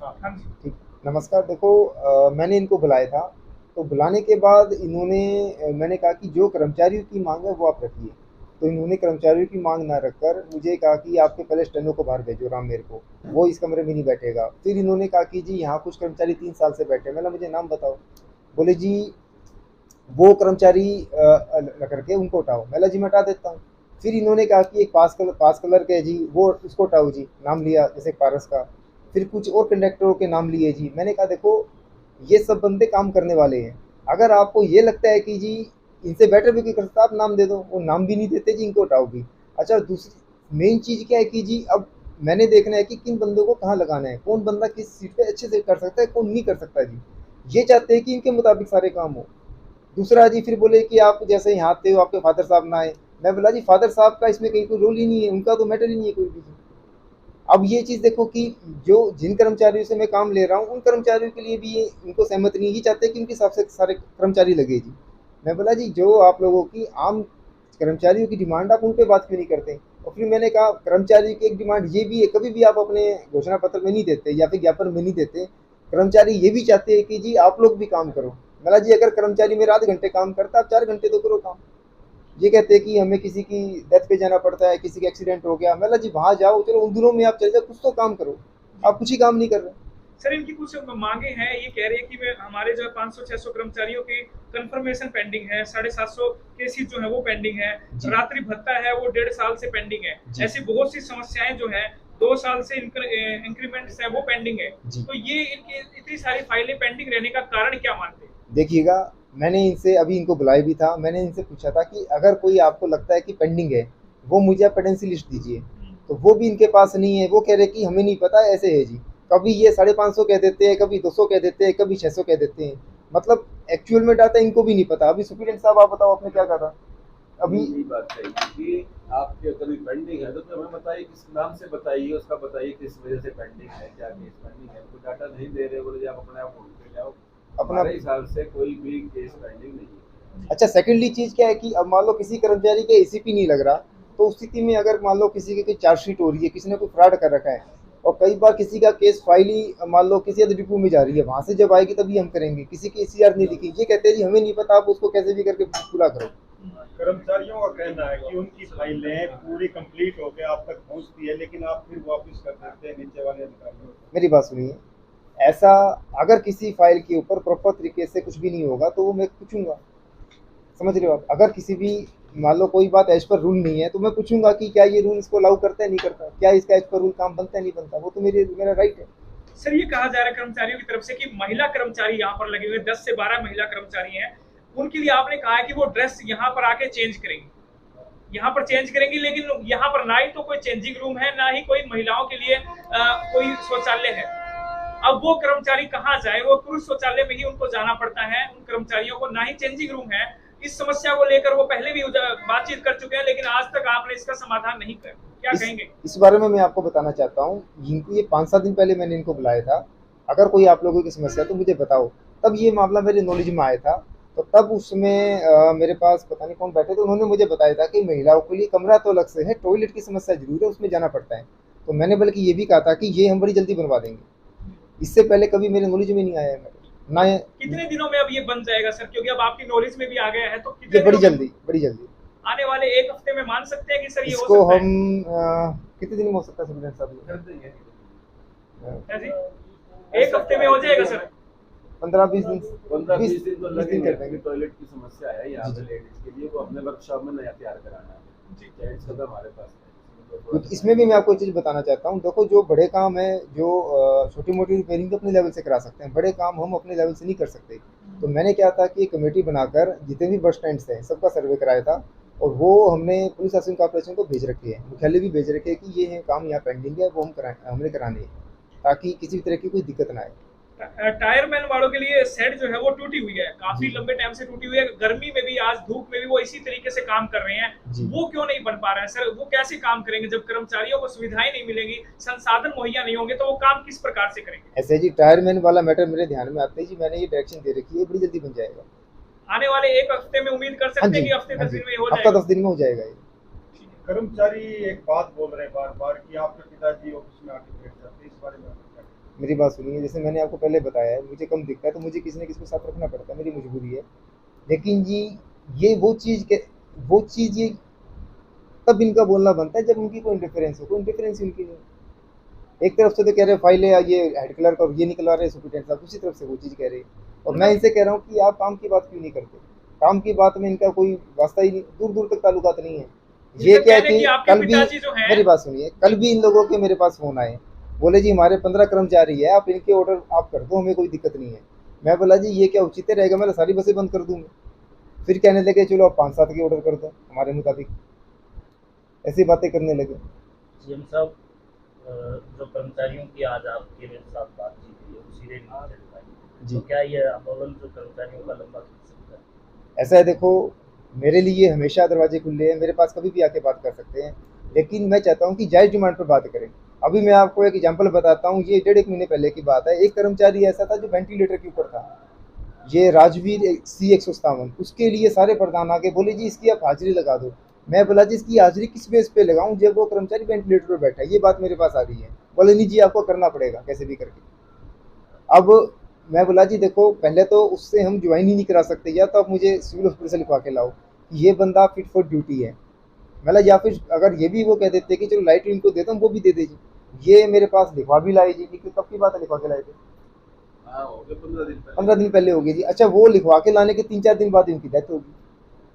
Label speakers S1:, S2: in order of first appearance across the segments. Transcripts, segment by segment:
S1: हाँ जी।
S2: ठीक। नमस्कार। देखो, मैंने इनको बुलाया था, तो बुलाने के बाद इन्होंने मैंने कहा कि जो कर्मचारियों की मांग है वो आप रखिए। तो इन्होंने कर्मचारियों की मांग ना रखकर मुझे कहा कि आपके पहले स्टेनो को बाहर भेजो, राम मेरे को, वो इस कमरे में नहीं बैठेगा। फिर इन्होंने कहा कि जी यहाँ कुछ कर्मचारी 3 साल से बैठे हैं। मैंने मुझे नाम बताओ। बोले जी वो कर्मचारी करके उनको उठाओ। मैं जी मैं हटा देता हूँ। फिर इन्होंने कहा कि एक पास कलर के जी वो उसको उठाओ जी, नाम लिया जैसे पारस का। फिर कुछ और कंडक्टरों के नाम लिए जी। मैंने कहा देखो ये सब बंदे काम करने वाले हैं। अगर आपको ये लगता है कि जी इनसे बेटर भी कोई कर सकता, आप नाम दे दो। वो नाम भी नहीं देते जी, इनको उठाओ भी। अच्छा, दूसरी मेन चीज़ क्या है कि जी अब मैंने देखना है कि किन बंदों को कहाँ लगाना है, कौन बंदा किस सीट पे अच्छे से कर सकता है, कौन नहीं कर सकता जी। ये चाहते हैं कि इनके मुताबिक सारे काम हो। दूसरा जी फिर बोले कि आप जैसे यहाँ आते हो आपके फादर साहब ना आए। मैं बोला जी फादर साहब का इसमें कहीं कोई रोल ही नहीं है, उनका तो मैटर ही नहीं है कोई भी। अब ये चीज़ देखो कि जो जिन कर्मचारियों से मैं काम ले रहा हूँ उन कर्मचारियों के लिए भी ये इनको सहमत नहीं है। ये चाहते हैं कि उनके हिसाब से सारे कर्मचारी लगे जी। मैं बोला जी जो आप लोगों की आम कर्मचारियों की डिमांड आप उन पे बात क्यों नहीं करते। और फिर मैंने कहा कर्मचारी की एक डिमांड ये भी है, कभी भी आप अपने घोषणा पत्र में नहीं देते या फिर ज्ञापन में नहीं देते। कर्मचारी ये भी चाहते हैं कि जी आप लोग भी काम करो। बोला जी अगर कर्मचारी मेरा आधे घंटे काम करता आप 4 घंटे तो करो काम। ये कहते हैं कि हमें किसी की डेथ पे जाना पड़ता है, किसी का एक्सीडेंट हो गया। मतलब जी वहाँ जाओ, चलो उन दिनों में आप चले जाओ, कुछ तो काम करो।
S1: जी।
S2: आप कुछ ही काम नहीं कर रहे।
S1: सर इनकी कुछ मांगे हैं, ये कह रहे हैं कि हमारे जो है 500-600 कर्मचारियों की कंफर्मेशन पेंडिंग है, 750 केसेस जो है वो पेंडिंग है,
S2: जी
S1: रात्रि भत्ता है वो 1.5 साल से पेंडिंग है।
S2: जी
S1: ऐसी बहुत सी समस्याएं जो है 2 साल से इंक्रीमेंट्स है वो पेंडिंग है।
S2: जी।
S1: तो ये इनकी इतनी सारी फाइलें पेंडिंग रहने का कारण क्या मानते हैं?
S2: देखिएगा, मैंने इनसे अभी इनको बुलाया भी था। मैंने इनसे पूछा था कि अगर कोई आपको लगता है कि पेंडिंग है, वो मुझे आप पेंडेंसी लिस्ट दीजिए।
S1: हम्म।
S2: तो वो भी इनके पास नहीं है। वो कह रहे कि हमें नहीं पता, ऐसे है जी। कभी ये 550 कह देते हैं, कभी 200 कह देते हैं, कभी 600 कह देते हैं। मतलब एक्चुअल में डाटा इनको भी नहीं पता। अभी सुप्रीटेंडेंट साहब आप बताओ आपने क्या कहा था अभी।
S3: यही बात कही कि आपके अगर पेंडिंग है तो हमें बताइए, किस नाम से बताइए, उसका बताइए किस वजह से पेंडिंग है, क्या केस पेंडिंग है। कोई डाटा नहीं दे रहे, बोले आप अपने आप ढूंढ के लाओ।
S2: अपना
S3: हमारे हिसाब से कोई भी केस पेंडिंग नहीं है।
S2: अच्छा, सेकेंडली चीज़ क्या है कि अब मान लो किसी कर्मचारी के एसीपी नहीं लग रहा, तो उस स्थिति में अगर मान लो किसी की कोई चार्जशीट हो रही है, किसी ने कोई फ्रॉड कर रखा है, और कई बार किसी का केस फाइल ही मान लो किसी अदर डिपो में जा रही है, वहां से जब आएगी तभी हम करेंगे। किसी की एसीआर नहीं लिखी, ये कहते हैं जी हमें नहीं पता, आप उसको कैसे भी करके पूरा करो।
S4: कर्मचारियों का कहना है कि उनकी फाइलें पूरी कंप्लीट होकर आप तक पहुंचती है, लेकिन आप फिर वापस कर देते हैं नीचे वाले अधिकारियों को।
S2: मेरी बात सुनिए, ऐसा अगर किसी फाइल के ऊपर प्रॉपर तरीके से कुछ भी नहीं होगा तो वो मैं पूछूंगा। समझ रहे हो आप। अगर किसी भी मान लो कोई बात एज पर रूल नहीं है तो मैं पूछूंगा कि क्या ये रूल इसको लागू करता है नहीं करता, क्या इसका एज पर रूल काम बनता है नहीं बनता। वो तो मेरा राइट है।
S1: सर ये कहा जा रहा है कर्मचारियों की तरफ से कि महिला कर्मचारी यहाँ पर लगे हुए 10 से 12 महिला कर्मचारी हैं, उनके लिए आपने कहा है कि वो ड्रेस यहाँ पर आके चेंज करेंगी, यहाँ पर चेंज करेंगी, लेकिन यहाँ पर ना ही तो कोई चेंजिंग रूम है, ना ही कोई महिलाओं के लिए कोई शौचालय है। अब वो कर्मचारी कहाँ जाए, वो पुरुष शौचालय में ही उनको जाना पड़ता है उन कर्मचारियों को, ना ही चेंजिंग रूम है। इस समस्या को लेकर वो पहले भी बातचीत कर चुके हैं, लेकिन आज तक आपने इसका समाधान नहीं कर, क्या
S2: इस
S1: कहेंगे?
S2: इस बारे में मैं आपको बताना चाहता हूँ। इनको ये 5-7 दिन पहले मैंने इनको बुलाया था। अगर कोई आप लोगों की समस्या है तो मुझे बताओ। तब ये मामला मेरे नॉलेज में आया था। तो तब उसमें मेरे पास पता नहीं कौन बैठे थे, उन्होंने मुझे बताया था कि महिलाओं के लिए कमरा तो अलग से है, टॉयलेट की समस्या जरूर है, उसमें जाना पड़ता है। तो मैंने बल्कि ये भी कहा था कि ये हम बड़ी जल्दी बनवा देंगे। इससे पहले कभी मेरे नॉलेज में नहीं आया है ना।
S1: कितने दिनों में अब ये बन जाएगा सर, क्योंकि अब आपकी नॉलेज में भी आ गया है, तो
S2: ये
S1: कितने दिनों में,
S2: बड़ी जल्दी
S1: आने वाले 1 हफ्ते में मान सकते हैं कि सर ये हो
S2: इसको
S1: सकता
S2: हम
S1: है?
S2: कितने दिन में हो सकता है सुप्रीटेंडेंट साहब
S3: कर
S2: ये?
S3: देंगे।
S1: है जी, 1 हफ्ते में हो जाएगा सर?
S2: 15-20 दिन।
S3: 15-20 दिन तो
S2: कर
S3: लगेंगे,
S2: देंगे।
S3: क्योंकि टॉयलेट की समस्या है यहाँ
S2: जी
S3: पे
S2: जी।
S3: लेडीज के लिए। वो अपने वर्कशॉप में नया तैयार कराना है।
S1: जी।
S3: जेंट्स का तो हमारे पास है, इसमें तो थोड़ा
S2: क्योंकि
S3: सा
S2: इसमें भी
S3: टाइम
S2: मैं आपको
S3: लगेगा।
S2: एक चीज़ बताना चाहता हूँ। देखो जो बड़े काम है, जो छोटी मोटी रिपेयरिंग तो अपने लेवल से करा सकते हैं, बड़े काम हम अपने लेवल से नहीं कर सकते। तो मैंने क्या था कि एक कमेटी बनाकर जितने भी बस स्टैंड्स हैं सबका सर्वे कराया था। और वो हमने पुलिस शासन कॉर्पोरेशन को भेज रखे हैं, मुख्यालय भी भेज रखे हैं कि ये है काम यहाँ पेंडिंग है, वो हमने कराने हैं, ताकि किसी भी तरह की कोई दिक्कत ना आए।
S1: टायरमैन वालों के लिए सेट जो है वो टूटी हुई है, काफी
S2: जी
S1: लंबे टाइम से टूटी हुई है, गर्मी में भी, आज धूप में भी वो इसी तरीके से काम कर रहे हैं।
S2: जी।
S1: वो क्यों नहीं बन पा रहा है सर? वो कैसे काम करेंगे जब कर्मचारियों को सुविधाएं नहीं मिलेंगी, संसाधन मुहैया नहीं होंगे, तो वो काम किस प्रकार से करेंगे?
S2: ऐसे जी टायरमैन वाला मैटर मेरे ध्यान में आते ही जी मैंने ये डायरेक्शन दे रखी है, बड़ी जल्दी बन जाएगा।
S1: आने वाले 1 हफ्ते में उम्मीद कर
S2: हाँ
S1: सकते
S2: जी।
S1: हैं कि हफ्ते
S2: हाँ
S1: 10
S2: जी।
S1: दिन में हो
S2: हफ्ता
S1: जाएगा?
S2: 10 दिन में हो जाएगा ये।
S4: कर्मचारी एक बात बोल रहे हैं बार बार कि आपके पिताजी ऑफिस में आके बैठ जाते हैं, इस बारे में आपका क्या कहना
S2: मेरी बात सुनिए, जैसे मैंने आपको पहले बताया है, मुझे कम दिखता है तो मुझे किसी न किसी को साथ रखना पड़ता है, मेरी मजबूरी है। लेकिन जी ये वो चीज़ ये तब इनका बोलना बनता है जब उनकी कोई इंटरफेरेंस हो, कोई इंटरफेरेंस उनकी नहीं। एक तरफ से तो कह रहे हैं फाइल है, ये हेड क्लर्क और ये निकलवा रहे हैं सुप्रिटेंडेंट साहब, दूसरी तरफ से वो चीज़ कह रहे हैं। और मैं इनसे कह रहा हूँ कि आप काम की बात क्यों नहीं करते? काम की बात में इनका कोई वास्ता ही नहीं, दूर दूर तक ताल्लुकात नहीं है। ये
S1: मतलब
S2: क्या है
S1: कहने
S2: कि
S1: आपके
S2: कल भी,
S1: पिताजी जो हैं,
S2: मेरी बात सुनिए, कल भी इन लोगों के मेरे पास फ़ोन आए, बोले जी हमारे 15 कर्मचारी है, आप इनके ऑर्डर आप कर दो, हमें कोई दिक्कत नहीं है। मैं बोला जी ये क्या उचित रहेगा, मैं सारी बसें बंद कर दूंगा। फिर कहने लगे चलो आप 5-7 के ऑर्डर कर दो हमारे मुताबिक, ऐसी बातें करने लगे।
S5: सीएम साहब, जो कर्मचारियों की आज आपके मेरे साथ बातचीत हुई है उसी रेट में चल पाएगी,
S2: जी।
S5: तो क्या ये आंदोलन जो कर्मचारियों का लंबा खिंच सकता है?
S2: ऐसा है, देखो मेरे लिए हमेशा दरवाजे खुले हैं, मेरे पास कभी भी आके बात कर सकते हैं, लेकिन मैं चाहता हूँ कि जायज़ डिमांड पर बात करें। अभी मैं आपको एक एग्जांपल बताता हूँ, ये 1.5 महीने पहले की बात है। एक कर्मचारी ऐसा था जो वेंटिलेटर के ऊपर था, ये राजवीर C157, उसके लिए सारे प्रधान आके बोले जी इसकी आप हाजिरी लगा दो। मैं बोला जी इसकी हाजिरी किस बेस पे लगाऊं जब वो कर्मचारी वेंटिलेटर पर बैठा है, ये बात मेरे पास आ रही है। बोले नहीं जी आपको करना पड़ेगा कैसे भी करके। अब मैं बोला जी देखो पहले तो उससे हम ज्वाइन ही नहीं करा सकते, या तो आप मुझे सिविल हॉस्पिटल से लिखवा के लाओ कि ये बंदा फिट फॉर ड्यूटी है, मतलब या फिर अगर ये भी वो कह देते कि चलो लाइट इनको देता हूँ वो भी दे दीजिए। ये मेरे पास लिखवा भी लाए जी, लेकिन कब की बात है लिखवा के लाए थे?
S3: हाँ, हो गए 15 दिन पहले।
S2: 15 दिन पहले हो गई जी। अच्छा वो लिखवा के लाने के 3-4 दिन बाद इनकी डेथ होगी।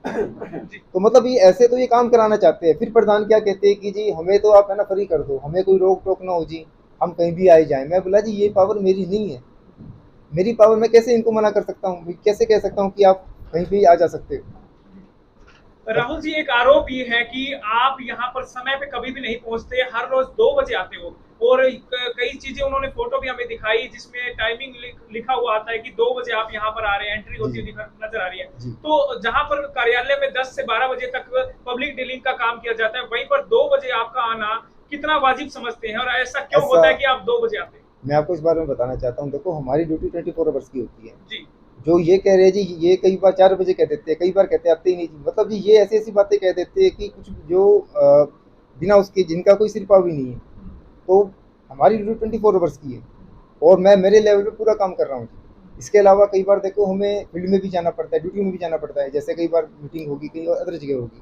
S2: तो मतलब ये ऐसे तो ये काम कराना चाहते हैं। फिर प्रधान क्या कहते हैं कि जी हमें तो आप है ना फ्री कर दो, हमें कोई रोक टोक ना हो जी, हम कहीं भी आए जाएं। मैं बोला जी ये पावर मेरी नहीं है, मेरी पावर मैं कैसे इनको मना कर सकता हूँ, कैसे कह सकता हूँ कि आप कहीं भी आ जा सकते हो।
S1: राहुल जी एक आरोप ये है कि आप यहाँ पर समय पे कभी भी नहीं पहुंचते, हर रोज 2 बजे आते हो, और कई चीजें उन्होंने फोटो भी हमें दिखाई जिसमें टाइमिंग लिखा हुआ आता है कि 2 बजे आप यहाँ पर आ रहे हैं, एंट्री होती
S2: जी।
S1: हुई नजर आ रही है।
S2: जी।
S1: तो जहाँ पर कार्यालय में 10 से 12 बजे तक पब्लिक डीलिंग का काम किया जाता है, वहीं पर 2 बजे आपका आना कितना वाजिब समझते हैं, और ऐसा क्यों होता है कि आप 2 बजे आते हैं?
S2: मैं आपको इस बारे में बताना चाहता हूँ, देखो हमारी ड्यूटी 24 आवर्स की होती है।
S1: जी
S2: जो ये कह रहे हैं जी, ये कई बार 4 बजे कह देते हैं, कई बार कहते आते ही नहीं जी। मतलब जी ये ऐसी ऐसी बातें कह देते हैं कि कुछ जो बिना उसके जिनका कोई सिर पाव भी नहीं है। तो हमारी ड्यूटी 24 आवर्स की है और मैं मेरे लेवल पे पूरा काम कर रहा हूँ। इसके अलावा कई बार देखो हमें फील्ड में भी जाना पड़ता है, ड्यूटी में भी जाना पड़ता है, जैसे कई बार मीटिंग होगी कहीं और अदर जगह होगी,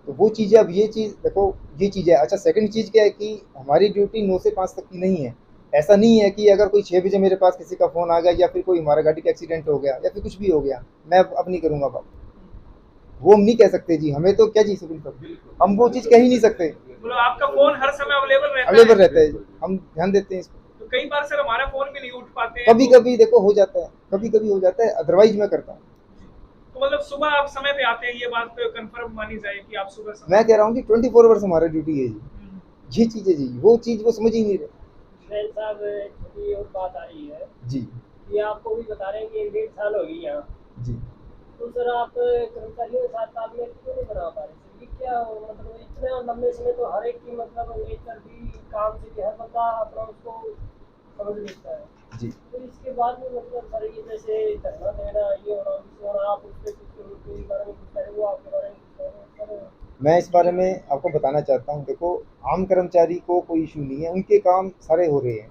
S2: तो वो चीज़ें। अब ये चीज़ देखो, ये चीज़ है। अच्छा सेकंड चीज़ क्या है कि हमारी ड्यूटी 9 से 5 तक की नहीं है। ऐसा नहीं है कि अगर कोई 6 बजे मेरे पास किसी का फ़ोन आ गया या फिर कोई हमारा गाड़ी का एक्सीडेंट हो गया या फिर कुछ भी हो गया, मैं अब नहीं करूँगा बात, वो हम नहीं कह सकते जी। हमें तो क्या जी सुप्रीम कोर्ट, हम वो चीज़ कह ही नहीं सकते।
S1: मतलब आपका फोन हर समय अवेलेबल रहता
S2: अवेलेबल
S1: है?
S2: रहता है, हम ध्यान देते हैं इसको।
S1: तो कई बार सर हमारा फोन भी नहीं उठ पाते हैं,
S2: कभी कभी देखो हो जाता है, कभी कभी हो जाता है, अदरवाइज मैं करता हूँ।
S1: तो मतलब सुबह आप समय पे आते हैं, ये बात कंफर्म मानी जाए कि आप सुबह समय
S2: मैं कह रहा हूँ कि 24 आवर्स हमारा ड्यूटी है जी। ये चीज़ है जी, वो चीज़ वो समझ ही नहीं रहे
S6: सुहेल साहब, छोटी और बात आ रही है
S2: जी।
S6: कि आपको भी बता रहे हैं कि 1.5 साल हो गई यहाँ,
S2: जी
S6: तो सर आप कर्मचारियों के साथ तालमेल क्यों नहीं बना पा रहे? सर ये क्या मतलब इतना लंबे समय तो हर एक की मतलब नेचर भी काम से भी हर बंदा अपना उसको समझ लेता है
S2: जी।
S6: तो इसके बाद में मतलब सर ये जैसे धरना देना ये होना जिस होना, आप उस पर कुछ बारे में कुछ करें, वो आपके बारे में कुछ करें सर?
S2: मैं इस बारे में आपको बताना चाहता हूँ, देखो आम कर्मचारी को कोई इशू नहीं है, उनके काम सारे हो रहे हैं।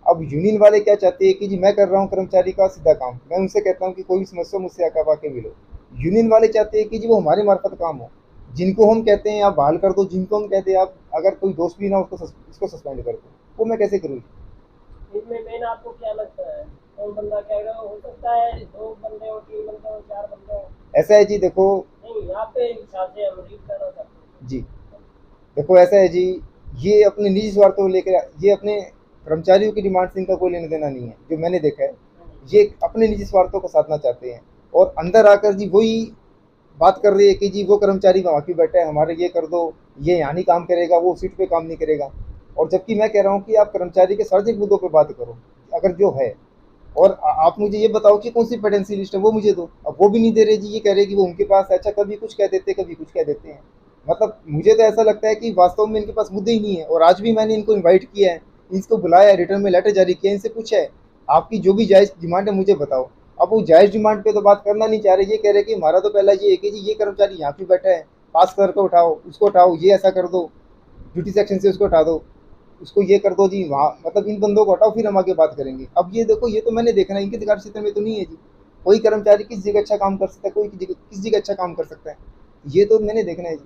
S2: अब यूनियन वाले क्या चाहते हैं कि जी मैं कर रहा हूँ कर्मचारी का सीधा काम, मैं उनसे कहता हूँ कि कोई भी समस्या मुझसे आके मिलो। यूनियन वाले चाहते हैं कि जी वो हमारे मार्फत काम हो, जिनको हम कहते हैं आप बहाल कर दो, जिनको हम कहते हैं आप अगर कोई दोस्त भी ना उसको सस्पेंड कर दो, वो मैं कैसे करूँ?
S6: इसमें मेन आपको क्या लगता है कौन बंदा क्या हो सकता है? 2 बंदे हो, 3 बंदे हो, 4 बंदे हो?
S2: ऐसा है जी, देखो
S6: नहीं आपके हिसाब से हम रीड करना चाहते हैं
S2: जी, देखो ऐसा है जी, ये अपने निजी स्वार्थों को लेकर, ये अपने कर्मचारियों की डिमांड से इनका कोई लेना देना नहीं है। जो मैंने देखा है ये अपने निजी स्वार्थों को साधना चाहते हैं और अंदर आकर जी वही बात कर रही है कि जी वो कर्मचारी वहाँ क्यों बैठा है, हमारे ये कर दो, ये यहाँ नहीं काम करेगा, वो सीट पे काम नहीं करेगा। और जबकि मैं कह रहा हूँ कि आप कर्मचारी के सार्वजनिक मुद्दों पर बात करो अगर जो है, और आप मुझे ये बताओ कि कौन सी पेडेंसी लिस्ट है वो मुझे दो। अब वो भी नहीं दे रहे जी, ये कह रहे कि वो उनके पास है। अच्छा कभी कुछ कह देते कभी कुछ कह देते हैं, मतलब मुझे तो ऐसा लगता है कि वास्तव में इनके पास मुद्दे ही नहीं है। और आज भी मैंने इनको इन्वाइट किया है, इसको बुलाया, रिटर्न में लेटर जारी किया, इनसे पूछा है आपकी जो भी जायज़ डिमांड है मुझे बताओ। अब वो जायज़ डिमांड पे तो बात करना नहीं चाह रहे, ये कह रहे कि हमारा तो पहला ये है कि जी ये कर्मचारी यहाँ पे बैठा है, पास करके उठाओ, उसको उठाओ, ये ऐसा कर दो, ड्यूटी सेक्शन से उसको उठा दो। उसको ये कर दो जी, वहाँ मतलब इन बंदों को हटाओ फिर हम आगे बात करेंगे। अब ये देखो, ये तो मैंने देखना है, इनके अधिकार क्षेत्र में तो नहीं है जी। कोई कर्मचारी किस जगह अच्छा काम कर सकता है, कोई किस जगह अच्छा काम कर सकता है, ये तो मैंने देखना है जी।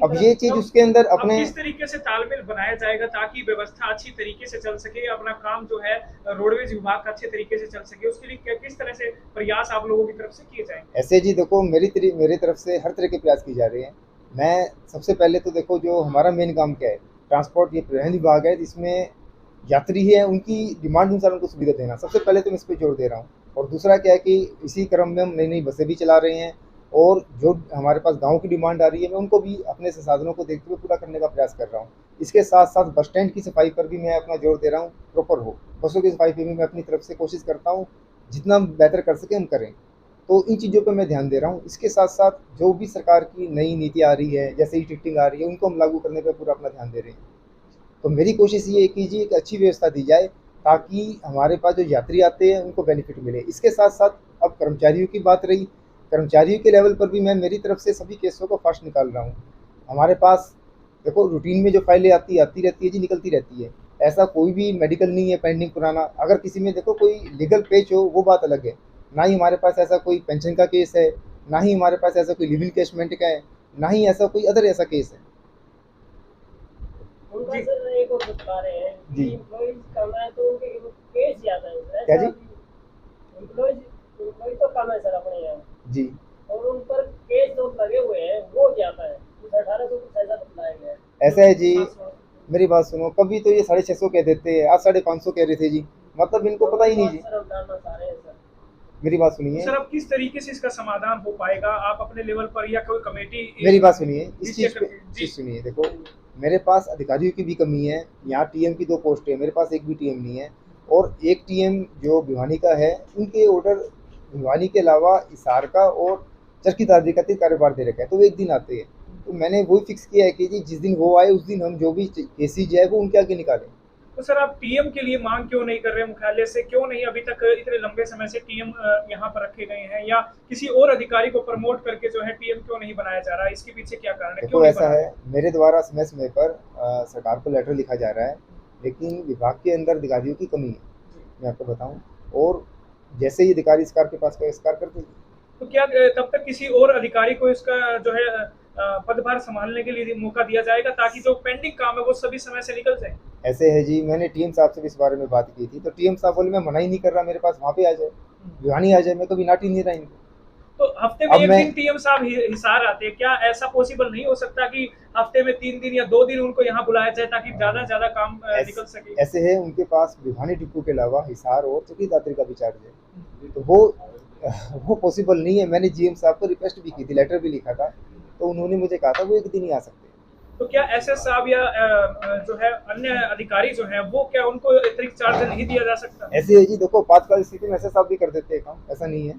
S2: अब ये चीज उसके अंदर
S1: अब
S2: अपने
S1: किस तरीके से तालमेल बनाया जाएगा ताकि व्यवस्था अच्छी तरीके से चल सके, अपना काम जो है रोडवेज विभाग का अच्छे तरीके से चल सके, उसके लिए किस तरह से प्रयास आप लोगों की तरफ से किए जाएंगे?
S2: ऐसे जी देखो, मेरी तरफ से हर तरह के प्रयास किए जा रहे हैं। मैं सबसे पहले तो देखो, जो हमारा मेन काम क्या है, ट्रांसपोर्ट ये परिवहन विभाग है, जिसमें यात्री है उनकी डिमांड अनुसार उनको सुविधा देना, सबसे पहले तो मैं इस पर जोर दे रहा हूँ। और दूसरा क्या है कि इसी क्रम में हम नई नई बसें भी चला रहे हैं, और जो हमारे पास गाँव की डिमांड आ रही है मैं उनको भी अपने संसाधनों को देखते हुए पूरा करने का प्रयास कर रहा हूँ। इसके साथ साथ बस स्टैंड की सफाई पर भी मैं अपना जोर दे रहा हूँ, प्रॉपर हो बसों की सफाई पर भी मैं अपनी तरफ से कोशिश करता हूँ, जितना बेहतर कर सके हम करें। तो इन चीज़ों पे मैं ध्यान दे रहा हूँ। इसके साथ साथ जो भी सरकार की नई नीति आ रही है, जैसे ई टिकटिंग आ रही है, उनको हम लागू करने पे पूरा अपना ध्यान दे रहे हैं। तो मेरी कोशिश ये है कि जी एक अच्छी व्यवस्था दी जाए, ताकि हमारे पास जो यात्री आते हैं उनको बेनिफिट मिले। इसके साथ साथ अब कर्मचारियों की बात रही, कर्मचारियों के लेवल पर भी मैं मेरी तरफ से सभी केसों को फास्ट निकाल रहा हूँ। हमारे पास देखो, रूटीन में जो फाइलें आती रहती है जी, निकलती रहती है। ऐसा कोई भी मेडिकल नहीं है पेंडिंग पुराना। अगर किसी में देखो कोई लीगल पेच हो वो बात अलग है, ना ही हमारे पास ऐसा कोई पेंशन का केस है, ना ही हमारे पास ऐसा कोई लिव इन कैशमेंट का है, ना ही ऐसा कोई अदर ऐसा केस है।
S6: उनका सर एक और बता रहे हैं
S2: जी।
S6: कि एम्प्लॉइज कम है तो उनके केस ज्यादा है।
S2: क्या जी?
S6: एम्प्लॉइज तो कम है सर अपने यहाँ
S2: जी,
S6: और उन पर केस जो लगे हुए हैं वो ज्यादा है, कुछ 1800 कुछ ऐसा बताया गया है।
S2: ऐसा है जी, मेरी बात सुनो, कभी तो ये 650 कह देते हैं, आज 550 कह रहे थे जी, मतलब इनको पता ही नहीं जी।
S6: सर हम जानना चाह रहे हैं सर।
S2: मेरी बात सुनिए,
S1: सर अब किस तरीके से इसका समाधान हो पाएगा, आप अपने लेवल पर या कोई कमेटी?
S2: मेरी बात सुनिए, इस
S1: इस
S2: चीज़ पे
S1: जी।
S2: चीज़ सुनिए। देखो, मेरे पास अधिकारियों की भी कमी है, यहाँ टीएम की 2 पोस्ट है, मेरे पास एक भी टीएम नहीं है। और एक टीएम जो भिवानी का है, उनके ऑर्डर भिवानी के अलावा हिसार का और चरखी दादरी का 3 कार्यभार दे रखा है, तो वो एक दिन आते हैं। तो मैंने वही फिक्स किया है कि जी जिस दिन वो आए उस दिन हम जो भी केसेज है वो उनके आगे निकालें।
S1: तो सर आप टीएम के लिए मांग क्यों नहीं कर रहे मुख्यालय से? क्यों नहीं अभी तक इतने लंबे समय से टीएम यहाँ पर रखे गए हैं, या किसी और अधिकारी को प्रमोट करके जो है टीएम क्यों नहीं बनाया जा रहा है? इसके पीछे क्या कारण है?
S2: देखो ऐसा है, मेरे द्वारा समय समय पर सरकार को लेटर लिखा जा रहा है, लेकिन विभाग के अंदर अधिकारियों की कमी है, मैं आपको बताऊं। और जैसे ही अधिकारी इस कार्य के पास इस कार्य करते,
S1: तो क्या तब तक किसी और अधिकारी को इसका जो है पदभार संभालने के लिए मौका दिया जाएगा, ताकि जो पेंडिंग काम है वो सभी समय से निकल जाए?
S2: ऐसे है जी, मैंने टीएम साहब से भी इस बारे में बात की थी, तो टीएम साहब बोले मैं मना ही नहीं कर रहा, मेरे पास वहाँ पे आ जाए, भिवानी आ जाए, मैं कभी नाट ही नहीं रहा इनको।
S1: तो हफ्ते में एक दिन टीएम साहब हिसार आते हैं, क्या ऐसा पॉसिबल नहीं हो सकता कि हफ्ते में 3 दिन या 2 दिन उनको यहाँ बुलाया जाए ताकि ज्यादा काम निकल सके?
S2: ऐसे है, उनके पास भिवानी डिपो के अलावा हिसार और चरखी दादरी का भी चार्ज है, तो वो पॉसिबल नहीं है। मैंने जीएम साहब को रिक्वेस्ट भी की थी, लेटर भी लिखा था, तो उन्होंने मुझे कहा था वो एक दिन ही आ सकते हैं।
S1: तो क्या एसएस साहब या जो है अन्य अधिकारी जो है वो क्या उनको अतिरिक्त चार्ज नहीं दिया जा सकता?
S2: ऐसे है जी, देखो आपातकाल स्थिति में एसएस साहब भी कर देते हैं काम, ऐसा नहीं है,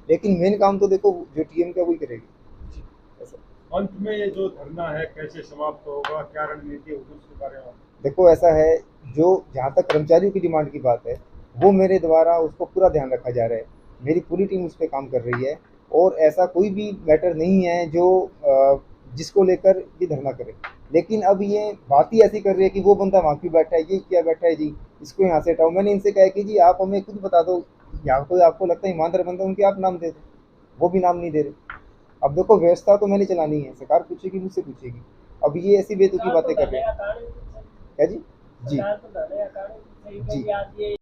S2: लेकिन मेन काम तो देखो जो टीएम का वही करेगी।
S4: अंत में ये जो धरना है कैसे समाप्त होगा, क्या रणनीति होगी, उसके बारे में?
S2: देखो ऐसा है, जो जहाँ तक कर्मचारियों की डिमांड की बात है वो मेरे द्वारा उसको पूरा ध्यान रखा जा रहा है, मेरी पूरी टीम उस पर काम कर रही है, और ऐसा कोई भी मैटर नहीं है जो जिसको लेकर ये धरना करे। लेकिन अब ये बात ही ऐसी कर रही है कि वो बंदा वहाँ क्यों बैठा है, ये क्या बैठा है जी, इसको यहाँ से हटाओ। मैंने इनसे कहा कि जी आप हमें खुद बता दो, यहाँ कोई आपको लगता है ईमानदार बंदा, उनके आप नाम दे दो, वो भी नाम नहीं दे रहे। अब देखो व्यवस्था तो मैंने चलानी है, सरकार पूछेगी, मुझसे पूछेगी। अब ये ऐसी बेतुकी बातें कर रहे हैं। क्या जी? जी जी।